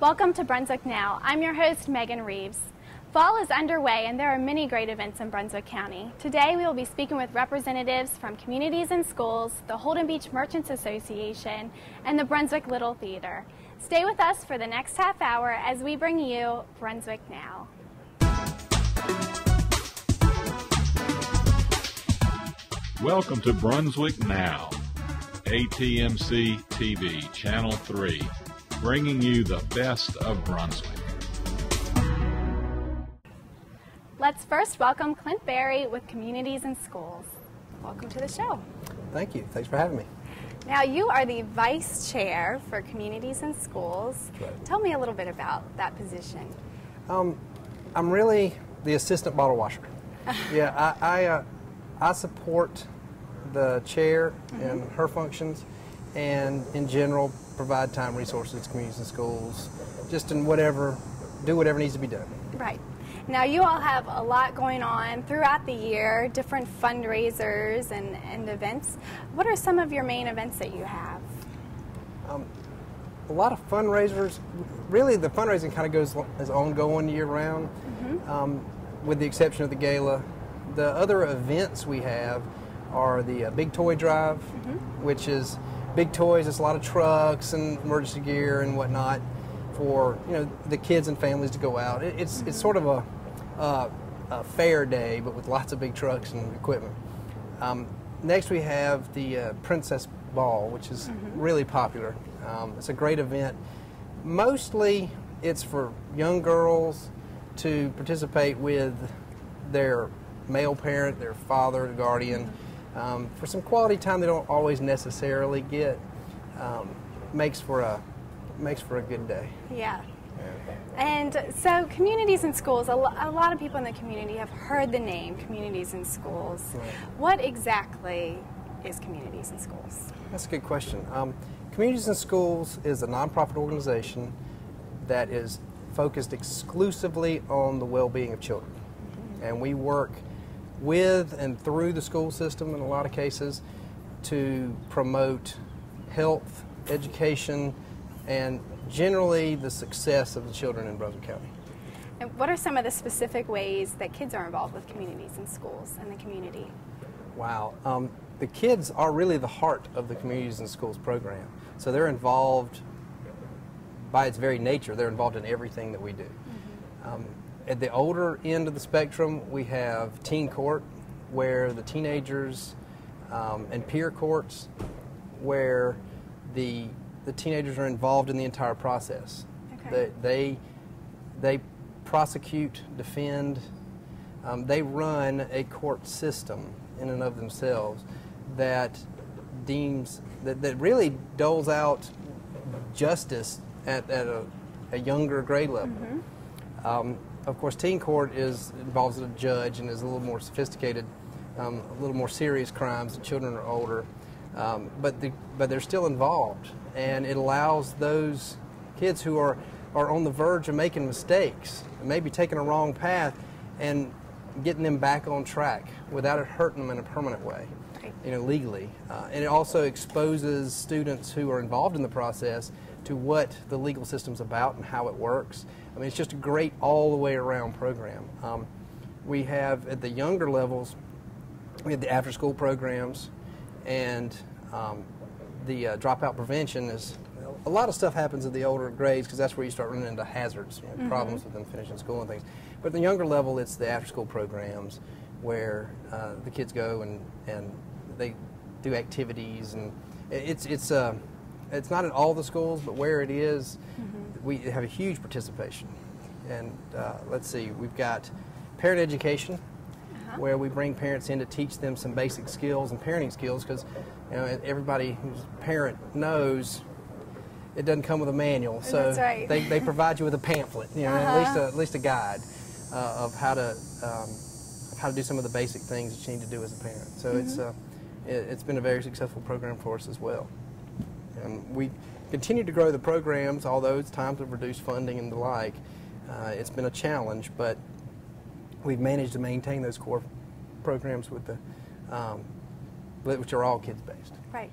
Welcome to Brunswick Now. I'm your host, Megan Reeves. Fall is underway and there are many great events in Brunswick County. Today we will be speaking with representatives from Communities and Schools, the Holden Beach Merchants Association, and the Brunswick Little Theater. Stay with us for the next half hour as we bring you Brunswick Now. Welcome to Brunswick Now, ATMC TV, Channel 3, bringing you the best of Brunswick. Let's first welcome Clint Berry with Communities and Schools. Welcome to the show. Thank you. Thanks for having me. Now, you are the Vice Chair for Communities and Schools. Right. Tell me a little bit about that position. I'm really the assistant bottle washer. Yeah, I support the chair and her functions, and in general provide time resources to communities and schools, just in do whatever needs to be done. Right. Now, you all have a lot going on throughout the year, different fundraisers and events. What are some of your main events that you have? A lot of fundraisers. Really, the fundraising kind of is ongoing year round, with the exception of the gala. The other events we have are the Big Toy Drive, which is big toys. It's a lot of trucks and emergency gear and whatnot for the kids and families to go out. It's sort of a fair day, but with lots of big trucks and equipment. Next we have the Princess Ball, which is really popular. It's a great event. Mostly it's for young girls to participate with their male parent, their father, guardian, for some quality time they don't always necessarily get. Makes for a good day. Yeah. And so Communities and Schools, a lot of people in the community have heard the name Communities and Schools. Right. What exactly is Communities and Schools? That's a good question. Communities and Schools is a nonprofit organization that is focused exclusively on the well-being of children. And we work with and through the school system in a lot of cases to promote health, education, and generally the success of the children in Brunswick County. And what are some of the specific ways that kids are involved with Communities and Schools and the community? Wow. The kids are really the heart of the Communities and Schools program. So they're involved, by its very nature, they're involved in everything that we do. At the older end of the spectrum, we have teen court, where the teenagers, and peer courts, where the teenagers are involved in the entire process. Okay. They prosecute, defend, they run a court system in and of themselves that really doles out justice at a younger grade level. Of course, teen court involves a judge and is a little more sophisticated, a little more serious crimes. The children are older, but they're still involved, and it allows those kids who are on the verge of making mistakes, maybe taking a wrong path, and getting them back on track without it hurting them in a permanent way, legally. And it also exposes students who are involved in the process to what the legal system's about and how it works. I mean, it's just a great all-the-way-around program. We have, at the younger levels, we have the after-school programs, and the dropout prevention is, a lot of stuff happens at the older grades because that's where you start running into hazards, problems with them finishing school and things. But at the younger level, it's the after-school programs where the kids go and they do activities, and it's not at all the schools, but where it is, we have a huge participation. And let's see, we've got parent education, where we bring parents in to teach them some basic skills and parenting skills, because everybody who's a parent knows it doesn't come with a manual. So that's right. they provide you with a pamphlet, at least a guide of how to do some of the basic things that you need to do as a parent. So it's been a very successful program for us as well. And we continue to grow the programs, although it's times of reduced funding and the like. It's been a challenge, but we've managed to maintain those core programs with which are all kids-based. Right.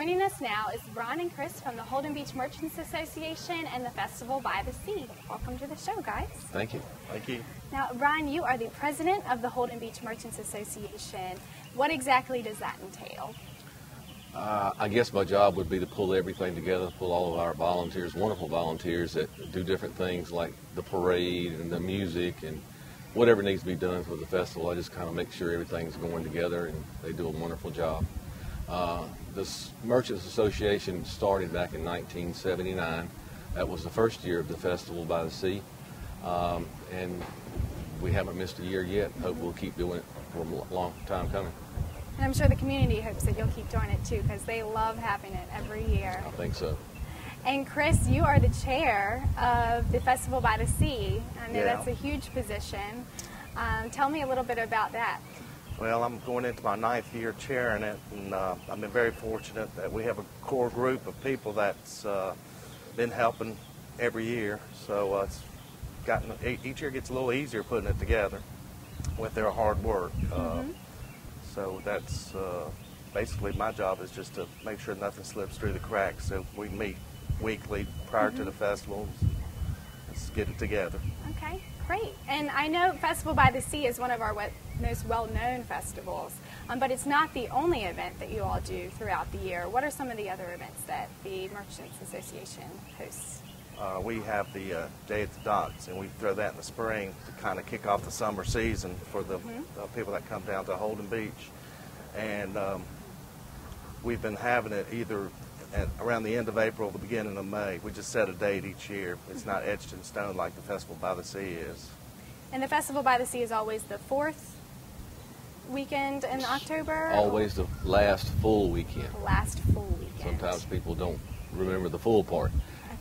Joining us now is Ron and Chris from the Holden Beach Merchants Association and the Festival by the Sea. Welcome to the show, guys. Thank you. Thank you. Now, Ron, you are the president of the Holden Beach Merchants Association. What exactly does that entail? I guess my job would be to pull everything together, pull all of our volunteers, wonderful volunteers that do different things like the parade and the music and whatever needs to be done for the festival. I just kind of make sure everything's going together, and they do a wonderful job. This Merchants Association started back in 1979. That was the first year of the Festival by the Sea, and we haven't missed a year yet. Hope we'll keep doing it for a long time coming. And I'm sure the community hopes that you'll keep doing it too, because they love having it every year. I think so. And Chris, you are the chair of the Festival by the Sea. I know Yeah. that's a huge position. Tell me a little bit about that. Well, I'm going into my 9th year chairing it, and I've been very fortunate that we have a core group of people that's been helping every year. So it's gotten, each year gets a little easier putting it together with their hard work. So that's basically my job is just to make sure nothing slips through the cracks. So we meet weekly prior to the festival. Let's get it together. Okay, great. And I know Festival by the Sea is one of our most well-known festivals, but it's not the only event that you all do throughout the year. What are some of the other events that the Merchants Association hosts? We have the Day at the Docks, and we throw that in the spring to kind of kick off the summer season for the people that come down to Holden Beach. And we've been having it either around the end of April or the beginning of May. We just set a date each year. It's not etched in stone like the Festival by the Sea is. And the Festival by the Sea is always the 4th weekend in October? Always the last full weekend. Last full weekend. Sometimes people don't remember the full part.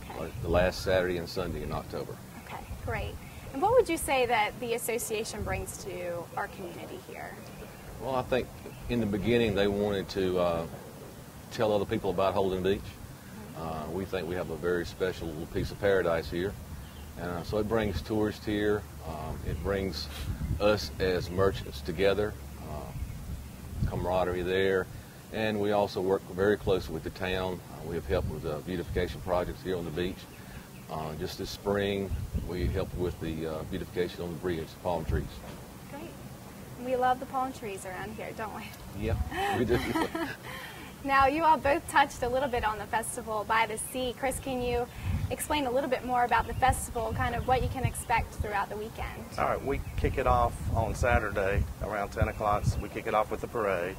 Okay. Like the last Saturday and Sunday in October. Okay, great. And what would you say that the association brings to our community here? Well, I think in the beginning they wanted to tell other people about Holden Beach. We think we have a very special little piece of paradise here. And so it brings tourists here. It brings us as merchants together, camaraderie there. And we also work very closely with the town. We have helped with beautification projects here on the beach. Just this spring, we helped with the beautification on the bridge, palm trees. Great. We love the palm trees around here, don't we? Yeah, we do. Now, you all both touched a little bit on the Festival by the Sea. Chris, can you explain a little bit more about the festival, kind of what you can expect throughout the weekend? All right, we kick it off on Saturday around 10 o'clock. So we kick it off with the parade.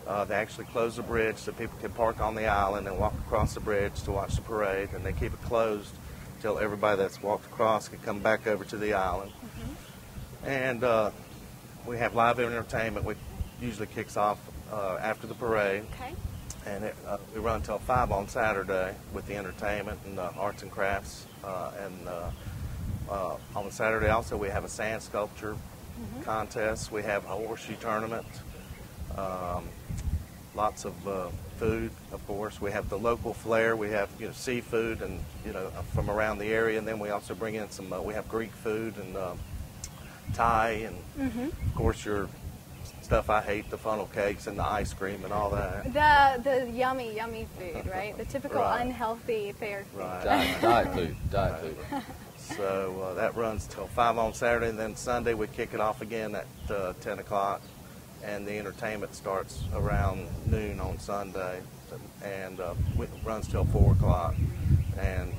They actually close the bridge so people can park on the island and walk across the bridge to watch the parade, and they keep it closed until everybody that's walked across can come back over to the island. And we have live entertainment, which usually kicks off after the parade. Okay. And we run until 5 on Saturday with the entertainment and arts and crafts. On Saturday also we have a sand sculpture contest. We have a horseshoe tournament. Lots of food, of course. We have the local flair. We have seafood and from around the area, and then we also bring in some. We have Greek food and Thai, and of course your stuff I hate, the funnel cakes and the ice cream and all that. The yummy, yummy food, right? The typical unhealthy fair food. Right. Diet food. So that runs till 5 on Saturday, and then Sunday we kick it off again at 10 o'clock. And the entertainment starts around noon on Sunday, and it runs till 4 o'clock. And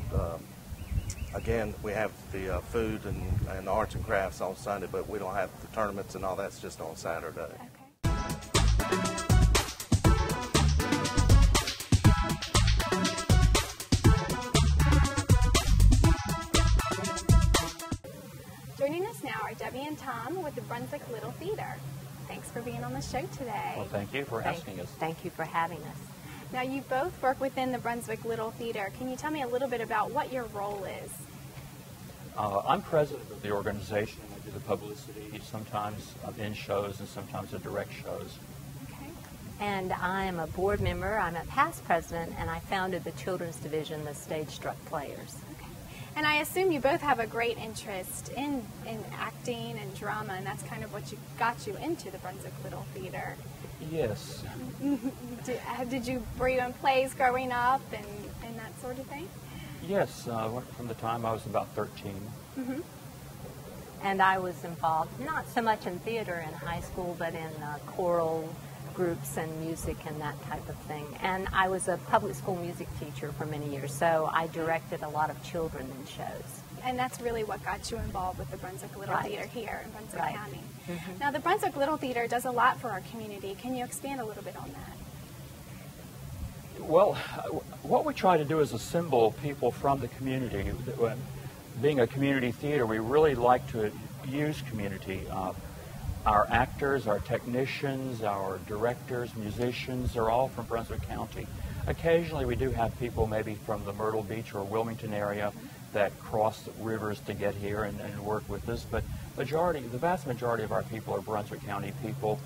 again, we have the food and arts and crafts on Sunday, but we don't have the tournaments and all that's just on Saturday. Okay. Joining us now are Debbie and Tom with the Brunswick Little Theater. Thanks for being on the show today. Well, thank you for asking us. Thank you for having us. Now, you both work within the Brunswick Little Theater. Can you tell me a little bit about what your role is? I'm president of the organization. I do the publicity, sometimes in shows and sometimes in direct shows. Okay. And I'm a board member. I'm a past president, and I founded the children's division, the Stage Struck Players. Okay. And I assume you both have a great interest in acting and drama, and that's kind of what got you into the Brunswick Little Theater. Yes. Did you were you in plays growing up and that sort of thing? Yes, from the time I was about 13. Mm-hmm. And I was involved, not so much in theater in high school, but in choral groups and music and that type of thing. And I was a public school music teacher for many years, so I directed a lot of children in shows. And that's really what got you involved with the Brunswick Little Right. Theater here in Brunswick Right. County. Mm-hmm. Now, the Brunswick Little Theater does a lot for our community. Can you expand a little bit on that? Well, what we try to do is assemble people from the community. Being a community theater, we really like to use community. Our actors, our technicians, our directors, musicians are all from Brunswick County. Occasionally we do have people maybe from the Myrtle Beach or Wilmington area that cross rivers to get here and work with us, but the vast majority of our people are Brunswick County people,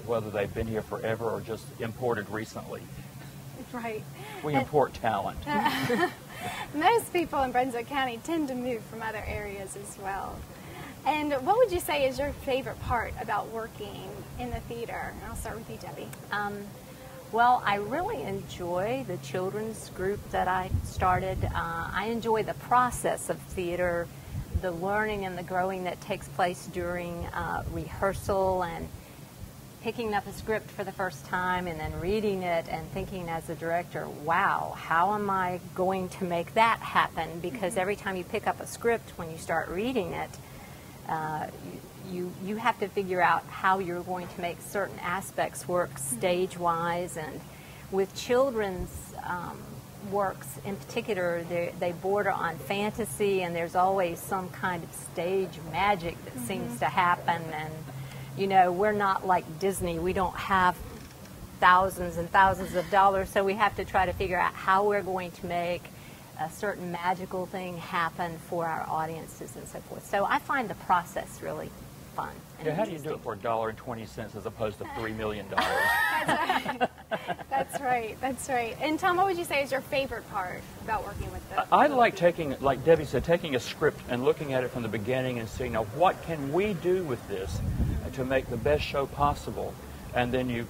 whether they've been here forever or just imported recently. Right. We import talent. Most people in Brunswick County tend to move from other areas as well. And what would you say is your favorite part about working in the theater? And I'll start with you, Debbie. Well, I really enjoy the children's group that I started. I enjoy the process of theater, the learning and the growing that takes place during rehearsal and picking up a script for the first time and then reading it and thinking as a director, wow, how am I going to make that happen? Because every time you pick up a script, when you start reading it, you have to figure out how you're going to make certain aspects work stage-wise. And with children's works in particular, they border on fantasy, and there's always some kind of stage magic that seems to happen. And you know, we're not like Disney. We don't have thousands and thousands of dollars, so we have to try to figure out how we're going to make a certain magical thing happen for our audiences and so forth. So I find the process really fun. And Yeah, how do you do it for $1.20 as opposed to $3 million? That's right. That's right. And Tom, what would you say is your favorite part about working with the I like taking, like Debbie said, taking a script and looking at it from the beginning and saying, now what can we do with this to make the best show possible? And then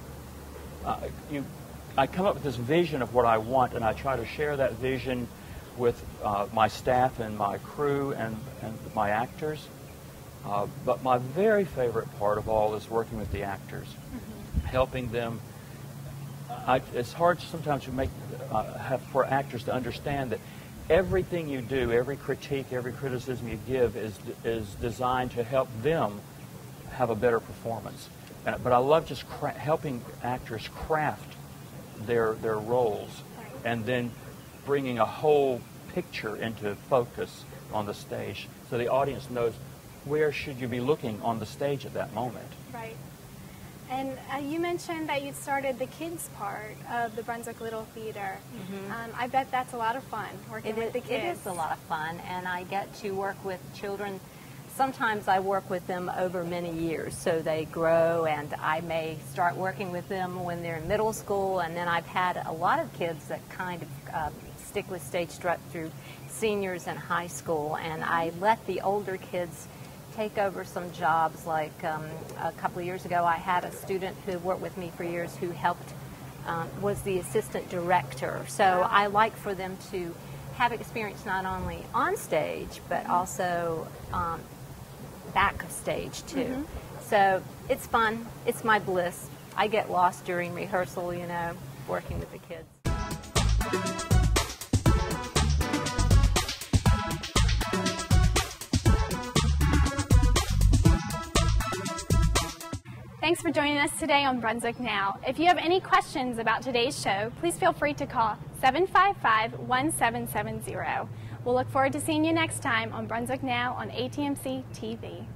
I come up with this vision of what I want, and I try to share that vision with my staff and my crew and my actors. But my very favorite part of all is working with the actors, helping them. It's hard sometimes to have for actors to understand that everything you do, every critique, every criticism you give is designed to help them have a better performance. But I love just helping actors craft their roles and then bringing a whole picture into focus on the stage so the audience knows where should you be looking on the stage at that moment. Right. And you mentioned that you started the kids part of the Brunswick Little Theater. I bet that's a lot of fun, working with the kids. It is a lot of fun, and I get to work with children. Sometimes I work with them over many years, so they grow, and I may start working with them when they're in middle school, and then I've had a lot of kids that kind of stick with stage struck through seniors in high school, and I let the older kids take over some jobs. Like a couple of years ago, I had a student who worked with me for years who helped, was the assistant director. So I like for them to have experience not only on stage, but also back of stage too. So it's fun. It's my bliss. I get lost during rehearsal, you know, working with the kids. Thanks for joining us today on Brunswick Now. If you have any questions about today's show, please feel free to call 755-1770. We'll look forward to seeing you next time on Brunswick Now on ATMC TV.